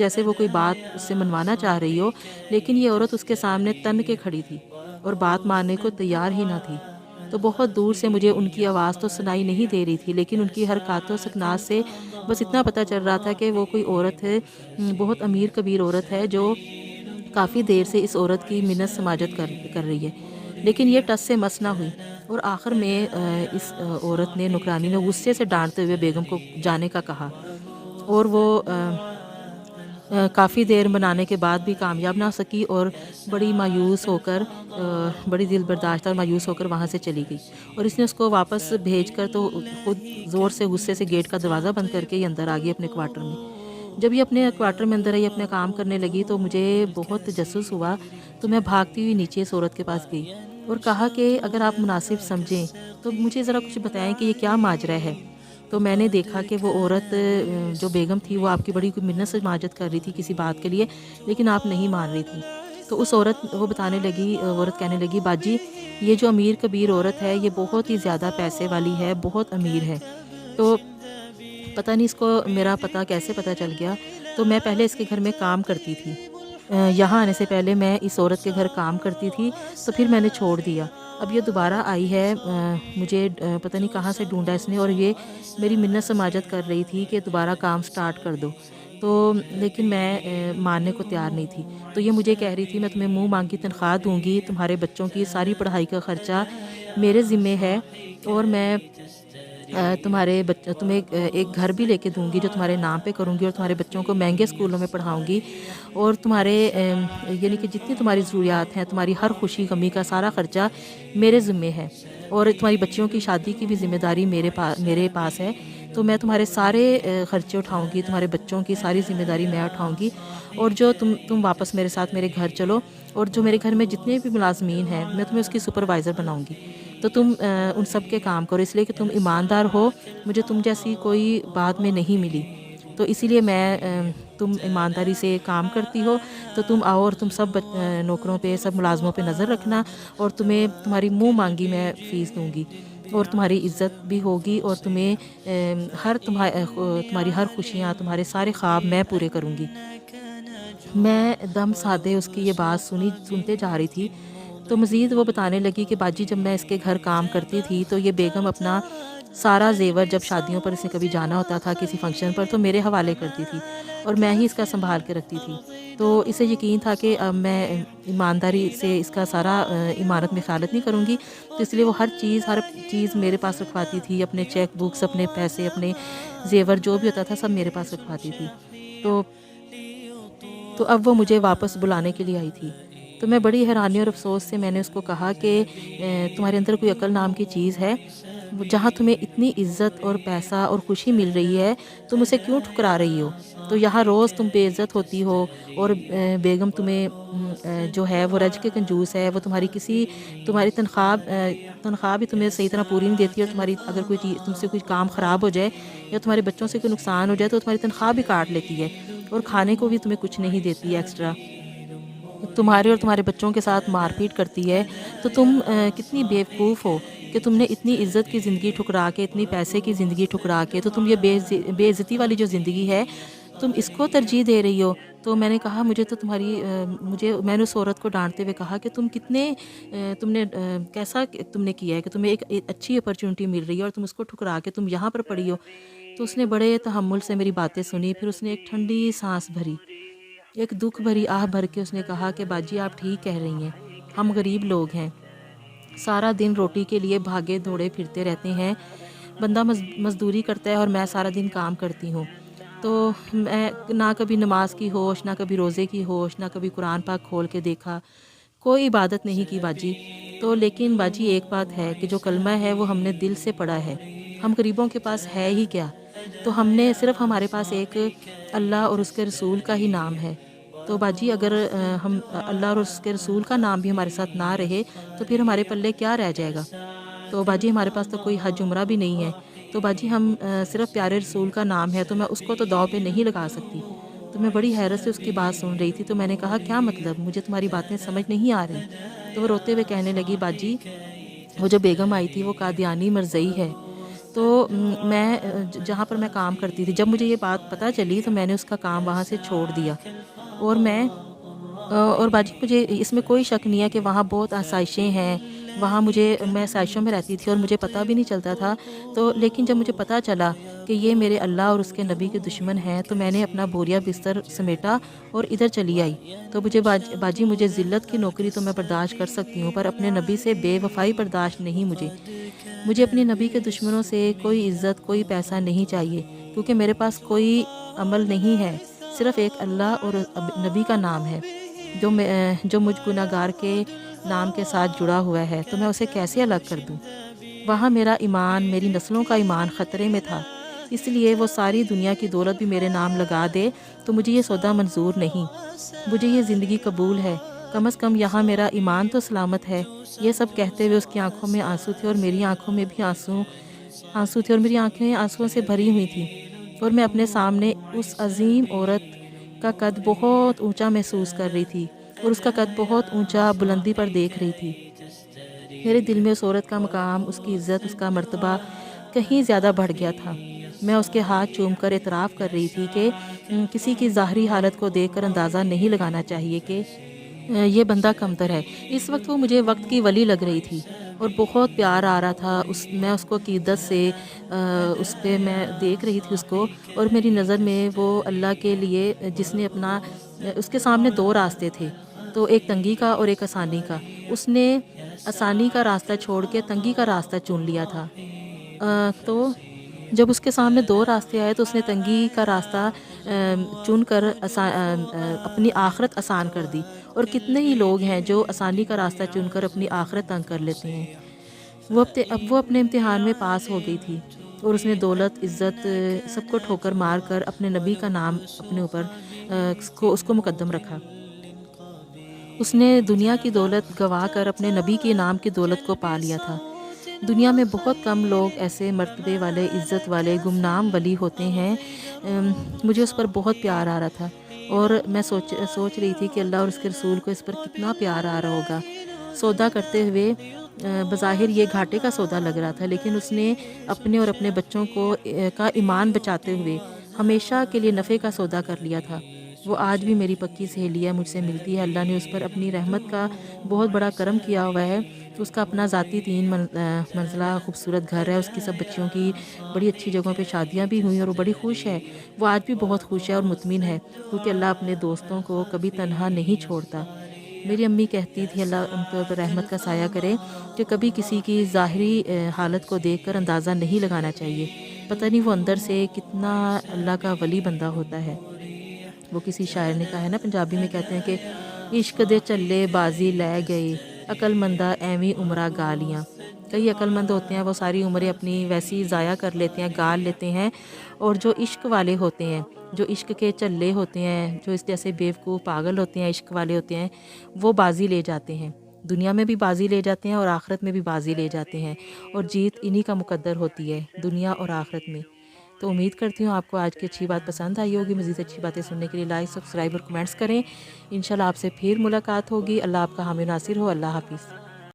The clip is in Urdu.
جیسے وہ کوئی بات اس سے منوانا چاہ رہی ہو، لیکن یہ عورت اس کے سامنے تن کے کھڑی تھی اور بات ماننے کو تیار ہی نہ تھی۔ تو بہت دور سے مجھے ان کی آواز تو سنائی نہیں دے رہی تھی، لیکن ان کی حرکات و سکنات سے بس اتنا پتہ چل رہا تھا کہ وہ کوئی عورت ہے، بہت امیر کبیر عورت ہے، جو کافی دیر سے اس عورت کی منت سماجت کر رہی ہے، لیکن یہ ٹس سے مس نہ ہوئی۔ اور آخر میں اس عورت نے، نکرانی نے، غصے سے ڈانٹتے ہوئے بیگم کو جانے کا کہا، اور وہ کافی دیر منانے کے بعد بھی کامیاب نہ سکی اور بڑی مایوس ہو کر، بڑی دل برداشتہ اور مایوس ہو کر وہاں سے چلی گئی، اور اس نے اس کو واپس بھیج کر تو خود زور سے غصے سے گیٹ کا دروازہ بند کر کے یہ اندر آ گئی اپنے کوارٹر میں۔ جب یہ اپنے کوارٹر میں اندر آئی، اپنے کام کرنے لگی، تو مجھے بہت تجسس ہوا، تو میں بھاگتی ہوئی نیچے اس عورت کے پاس گئی اور کہا کہ اگر آپ مناسب سمجھیں تو مجھے ذرا کچھ بتائیں کہ یہ کیا ماجرا ہے۔ تو میں نے دیکھا کہ وہ عورت، جو بیگم تھی، وہ آپ کی بڑی کوئی منت سماجت کر رہی تھی کسی بات کے لیے، لیکن آپ نہیں مان رہی تھی۔ تو اس عورت، وہ بتانے لگی، عورت کہنے لگی، باجی یہ جو امیر کبیر عورت ہے یہ بہت ہی زیادہ پیسے والی ہے، بہت امیر ہے۔ تو پتہ نہیں اس کو میرا پتہ کیسے پتہ چل گیا۔ تو میں پہلے اس کے گھر میں کام کرتی تھی، یہاں آنے سے پہلے میں اس عورت کے گھر کام کرتی تھی، تو پھر میں نے چھوڑ دیا۔ اب یہ دوبارہ آئی ہے، مجھے پتہ نہیں کہاں سے ڈھونڈا اس نے، اور یہ میری منت سماجت کر رہی تھی کہ دوبارہ کام سٹارٹ کر دو، تو لیکن میں ماننے کو تیار نہیں تھی۔ تو یہ مجھے کہہ رہی تھی، میں تمہیں منہ مانگی تنخواہ دوں گی، تمہارے بچوں کی ساری پڑھائی کا خرچہ میرے ذمے ہے، اور میں تمہیں ایک گھر بھی لے کے دوں گی جو تمہارے نام پہ کروں گی، اور تمہارے بچوں کو مہنگے اسکولوں میں پڑھاؤں گی، اور تمہارے یعنی کہ جتنی تمہاری ضروریات ہیں، تمہاری ہر خوشی غمی کا سارا خرچہ میرے ذمے ہے، اور تمہاری بچیوں کی شادی کی بھی ذمہ داری میرے پاس ہے۔ تو میں تمہارے سارے خرچے اٹھاؤں گی، تمہارے بچوں کی ساری ذمہ داری میں اٹھاؤں گی، اور جو تم واپس میرے ساتھ میرے گھر چلو، اور جو میرے گھر میں جتنے بھی ملازمین ہیں میں تمہیں اس کی سپروائزر بناؤں گی، تو تم ان سب کے کام کرو، اس لیے کہ تم ایماندار ہو، مجھے تم جیسی کوئی بات میں نہیں ملی، تو اسی لیے میں تم ایمانداری سے کام کرتی ہو، تو تم آؤ اور تم سب نوکروں پہ، سب ملازموں پہ نظر رکھنا، اور تمہیں تمہاری منہ مانگی میں فیس دوں گی، اور تمہاری عزت بھی ہوگی، اور تمہیں تمہاری ہر خوشیاں، تمہارے سارے خواب میں پورے کروں گی۔ میں دم سادے اس کی یہ بات سنتے جا رہی تھی، تو مزید وہ بتانے لگی کہ باجی جب میں اس کے گھر کام کرتی تھی تو یہ بیگم اپنا سارا زیور، جب شادیوں پر اسے کبھی جانا ہوتا تھا کسی فنکشن پر، تو میرے حوالے کرتی تھی، اور میں ہی اس کا سنبھال کے رکھتی تھی۔ تو اسے یقین تھا کہ اب میں ایمانداری سے اس کا سارا عمارت میں خیانت نہیں کروں گی، تو اس لیے وہ ہر چیز میرے پاس رکھواتی تھی، اپنے چیک بکس، اپنے پیسے، اپنے زیور جو بھی ہوتا تھا سب میرے پاس رکھواتی تھی۔ تو اب وہ مجھے واپس بلانے کے لیے آئی تھی، تو میں بڑی حیرانی اور افسوس سے میں نے اس کو کہا کہ تمہارے اندر کوئی عقل نام کی چیز ہے؟ جہاں تمہیں اتنی عزت اور پیسہ اور خوشی مل رہی ہے، تم اسے کیوں ٹھکرا رہی ہو؟ تو یہاں روز تم بے عزت ہوتی ہو، اور بیگم تمہیں جو ہے وہ رج کے کنجوس ہے، وہ تمہاری تنخواہ بھی تمہیں صحیح طرح پوری نہیں دیتی، اور اگر کوئی چیز تم سے کوئی کام خراب ہو جائے یا تمہارے بچوں سے کوئی نقصان ہو جائے تو تمہاری تنخواہ بھی کاٹ لیتی ہے، اور کھانے کو بھی تمہیں کچھ نہیں دیتی ایکسٹرا، تمہارے اور تمہارے بچوں کے ساتھ مار پیٹ کرتی ہے۔ تو تم کتنی بیوقوف ہو کہ تم نے اتنی عزت کی زندگی ٹھکرا کے، اتنی پیسے کی زندگی ٹھکرا کے، تو تم یہ بے عزتی والی جو زندگی ہے تم اس کو ترجیح دے رہی ہو۔ تو میں نے کہا میں نے اس عورت کو ڈانٹتے ہوئے کہا کہ کیسا تم نے کیا ہے کہ تمہیں ایک اچھی اپرچونٹی مل رہی ہے اور تم اس کو ٹھکرا کے تم یہاں پر پڑی ہو۔ تو اس نے بڑے تحمل سے میری باتیں سنی، پھر اس نے ایک ٹھنڈی سانس بھری، ایک دکھ بھری آہ بھر کے اس نے کہا کہ باجی آپ ٹھیک کہہ رہی ہیں، ہم غریب لوگ ہیں، سارا دن روٹی کے لیے بھاگے دوڑے پھرتے رہتے ہیں، بندہ مزدوری کرتا ہے اور میں سارا دن کام کرتی ہوں، تو میں نہ کبھی نماز کی ہوش، نہ کبھی روزے کی ہوش، نہ کبھی قرآن پاک کھول کے دیکھا، کوئی عبادت نہیں کی باجی۔ تو لیکن باجی ایک بات ہے کہ جو کلمہ ہے وہ ہم نے دل سے پڑھا ہے، ہم غریبوں کے پاس ہے ہی کیا، تو ہمارے پاس ایک اللہ اور اس کے رسول کا ہی نام ہے، تو باجی اگر ہم اللہ اور اس کے رسول کا نام بھی ہمارے ساتھ نہ رہے تو پھر ہمارے پلے کیا رہ جائے گا؟ تو باجی ہمارے پاس تو کوئی حج عمرہ بھی نہیں ہے، تو باجی ہم صرف پیارے رسول کا نام ہے، تو میں اس کو تو داؤ پہ نہیں لگا سکتی۔ تو میں بڑی حیرت سے اس کی بات سن رہی تھی، تو میں نے کہا کیا مطلب، مجھے تمہاری باتیں سمجھ نہیں آ رہی۔ تو وہ روتے ہوئے کہنے لگی باجی وہ جو بیگم آئی تھی وہ قادیانی مرزئی ہے، تو میں جہاں پر میں کام کرتی تھی، جب مجھے یہ بات پتہ چلی تو میں نے اس کا کام وہاں سے چھوڑ دیا، اور اور باجی مجھے اس میں کوئی شک نہیں ہے کہ وہاں بہت آسائشیں ہیں، وہاں میں آسائشوں میں رہتی تھی اور مجھے پتہ بھی نہیں چلتا تھا، تو لیکن جب مجھے پتہ چلا کہ یہ میرے اللہ اور اس کے نبی کے دشمن ہیں، تو میں نے اپنا بوریا بستر سمیٹا اور ادھر چلی آئی۔ تو مجھے باجی مجھے ذلت کی نوکری تو میں برداشت کر سکتی ہوں، پر اپنے نبی سے بے وفائی برداشت نہیں مجھے اپنے نبی کے دشمنوں سے کوئی عزت، کوئی پیسہ نہیں چاہیے، کیونکہ میرے پاس کوئی عمل نہیں ہے، صرف ایک اللہ اور نبی کا نام ہے جو مجھ گناہگار کے نام کے ساتھ جڑا ہوا ہے، تو میں اسے کیسے الگ کر دوں؟ وہاں میرا ایمان، میری نسلوں کا ایمان خطرے میں تھا، اس لیے وہ ساری دنیا کی دولت بھی میرے نام لگا دے تو مجھے یہ سودا منظور نہیں، مجھے یہ زندگی قبول ہے، کم از کم یہاں میرا ایمان تو سلامت ہے۔ یہ سب کہتے ہوئے اس کی آنکھوں میں آنسو تھے اور میری آنکھوں میں بھی آنسو تھے اور میری آنکھیں آنسوؤں سے بھری ہوئی تھیں، اور میں اپنے سامنے اس عظیم عورت کا قد بہت اونچا محسوس کر رہی تھی اور اس کا قد بہت اونچا بلندی پر دیکھ رہی تھی۔ میرے دل میں اس عورت کا مقام، اس کی عزت، اس کا مرتبہ کہیں زیادہ بڑھ گیا تھا۔ میں اس کے ہاتھ چوم کر اعتراف کر رہی تھی کہ کسی کی ظاہری حالت کو دیکھ کر اندازہ نہیں لگانا چاہیے کہ یہ بندہ کمتر ہے۔ اس وقت وہ مجھے وقت کی ولی لگ رہی تھی اور بہت پیار آ رہا تھا، میں اس کو عقیدت سے اس پہ میں دیکھ رہی تھی اس کو، اور میری نظر میں وہ اللہ کے لیے جس نے اس کے سامنے دو راستے تھے، تو ایک تنگی کا اور ایک آسانی کا، اس نے آسانی کا راستہ چھوڑ کے تنگی کا راستہ چن لیا تھا۔ تو جب اس کے سامنے دو راستے آئے تو اس نے تنگی کا راستہ چن کر اپنی آخرت آسان کر دی، اور کتنے ہی لوگ ہیں جو آسانی کا راستہ چن کر اپنی آخرت تنگ کر لیتے ہیں۔ اب وہ اپنے امتحان میں پاس ہو گئی تھی، اور اس نے دولت، عزت سب کو ٹھوکر مار کر اپنے نبی کا نام اپنے اوپر اس کو مقدم رکھا۔ اس نے دنیا کی دولت گوا کر اپنے نبی کے نام کی دولت کو پا لیا تھا۔ دنیا میں بہت کم لوگ ایسے مرتبے والے، عزت والے، گمنام ولی ہوتے ہیں۔ مجھے اس پر بہت پیار آ رہا تھا، اور میں سوچ رہی تھی کہ اللہ اور اس کے رسول کو اس پر کتنا پیار آ رہا ہوگا۔ سودا کرتے ہوئے بظاہر یہ گھاٹے کا سودا لگ رہا تھا، لیکن اس نے اپنے اور اپنے بچوں کا ایمان بچاتے ہوئے ہمیشہ کے لیے نفع کا سودا کر لیا تھا۔ وہ آج بھی میری پکی سہیلی ہے، مجھ سے ملتی ہے۔ اللہ نے اس پر اپنی رحمت کا بہت بڑا کرم کیا ہوا ہے۔ اس کا اپنا ذاتی 3 منزلہ خوبصورت گھر ہے، اس کی سب بچیوں کی بڑی اچھی جگہوں پہ شادیاں بھی ہوئیں اور وہ بڑی خوش ہے۔ وہ آج بھی بہت خوش ہے اور مطمئن ہے، کیونکہ اللہ اپنے دوستوں کو کبھی تنہا نہیں چھوڑتا۔ میری امی کہتی تھی اللہ ان کے اوپر رحمت کا سایہ کرے کہ کبھی کسی کی ظاہری حالت کو دیکھ کر اندازہ نہیں لگانا چاہیے، پتہ نہیں وہ اندر سے کتنا اللہ کا ولی بندہ ہوتا ہے۔ وہ کسی شاعر نے کہا ہے نا، پنجابی میں کہتے ہیں کہ عشق دے چلے بازی لے گئے، عقل مندہ ایویں عمرہ گالیاں۔ کئی عقل مند ہوتے ہیں، وہ ساری عمریں اپنی ویسی ضائع کر لیتے ہیں، گال لیتے ہیں، اور جو عشق والے ہوتے ہیں، جو عشق کے چلے ہوتے ہیں، جو اس جیسے بیوقوف پاگل ہوتے ہیں، عشق والے ہوتے ہیں، وہ بازی لے جاتے ہیں، دنیا میں بھی بازی لے جاتے ہیں اور آخرت میں بھی بازی لے جاتے ہیں، اور جیت انہی کا مقدر ہوتی ہے دنیا اور آخرت میں۔ تو امید کرتی ہوں آپ کو آج کی اچھی بات پسند آئی ہوگی۔ مزید اچھی باتیں سننے کے لیے لائک، سبسکرائب اور کمنٹس کریں۔ انشاءاللہ آپ سے پھر ملاقات ہوگی۔ اللہ آپ کا حامی و ناصر ہو۔ اللہ حافظ۔